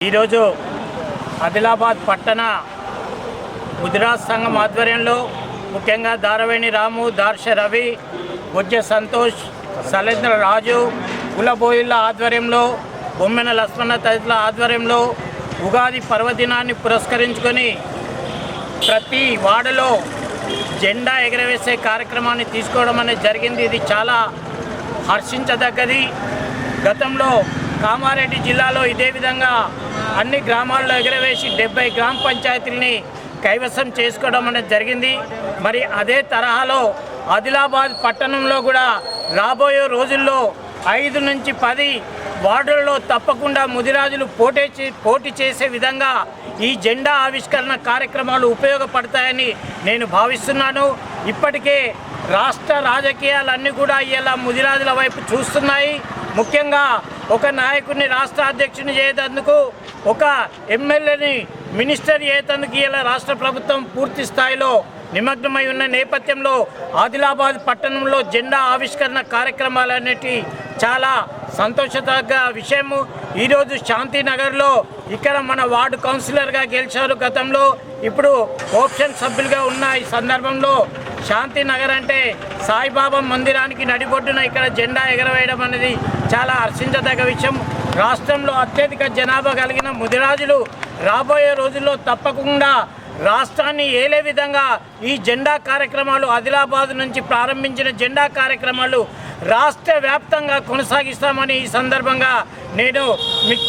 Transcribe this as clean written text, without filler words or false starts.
ఈరోజు ఆదిలాబాద్ పట్టణ ముదిరాజ్ సంఘం ఆధ్వర్యంలో ముఖ్యంగా దారవేణి రాము, దార్ష రవి, బొజ్జ సంతోష్, సలేంద్ర రాజు, కులబోయిళ్ళ ఆధ్వర్యంలో, బొమ్మెన లక్ష్మణ తదితరుల ఆధ్వర్యంలో ఉగాది పర్వదినాన్ని పురస్కరించుకొని ప్రతి వార్డులో జెండా ఎగరవేసే కార్యక్రమాన్ని తీసుకోవడం అనేది జరిగింది. ఇది చాలా హర్షించదగ్గది. గతంలో కామారెడ్డి జిల్లాలో ఇదే విధంగా అన్ని గ్రామాల్లో ఎగరవేసి 70 గ్రామ పంచాయతీలని కైవసం చేసుకోవడం అనేది జరిగింది. మరి అదే తరహాలో ఆదిలాబాద్ పట్టణంలో కూడా రాబోయే రోజుల్లో 5 నుంచి 10 వార్డులలో తప్పకుండా ముదిరాజులు పోటీ చేసే విధంగా ఈ జెండా ఆవిష్కరణ కార్యక్రమాలు ఉపయోగపడతాయని నేను భావిస్తున్నాను. ఇప్పటికే రాష్ట్ర రాజకీయాలన్నీ కూడా ఇలా ముదిరాజుల వైపు చూస్తున్నాయి. ముఖ్యంగా ఒక నాయకుడిని రాష్ట్ర అధ్యక్షుని చేయదందుకు, ఒక ఎమ్మెల్యేని మినిస్టర్ చేయతందుకు ఇలా రాష్ట్ర ప్రభుత్వం పూర్తి స్థాయిలో నిమగ్నమై ఉన్న నేపథ్యంలో ఆదిలాబాద్ పట్టణంలో జెండా ఆవిష్కరణ కార్యక్రమాలు అనేటి చాలా సంతోషదగ్గ విషయము. ఈరోజు శాంతినగర్లో ఇక్కడ మన వార్డు కౌన్సిలర్గా గెలిచారు గతంలో, ఇప్పుడు ఆప్షన్ సభ్యులుగా ఉన్న ఈ సందర్భంలో శాంతినగర్ అంటే సాయిబాబా మందిరానికి నడిబొడ్డున ఇక్కడ జెండా ఎగరవేయడం అనేది చాలా హర్షించదగ్గ విషయం. రాష్ట్రంలో అత్యధిక జనాభా కలిగిన ముదిరాజులు రాబోయే రోజుల్లో తప్పకుండా రాష్ట్రాన్ని ఏలే విధంగా ఈ జెండా కార్యక్రమాలు, ఆదిలాబాద్ నుంచి ప్రారంభించిన జెండా కార్యక్రమాలు రాష్ట్ర వ్యాప్తంగా కొనసాగిస్తామని ఈ సందర్భంగా నేను మీకు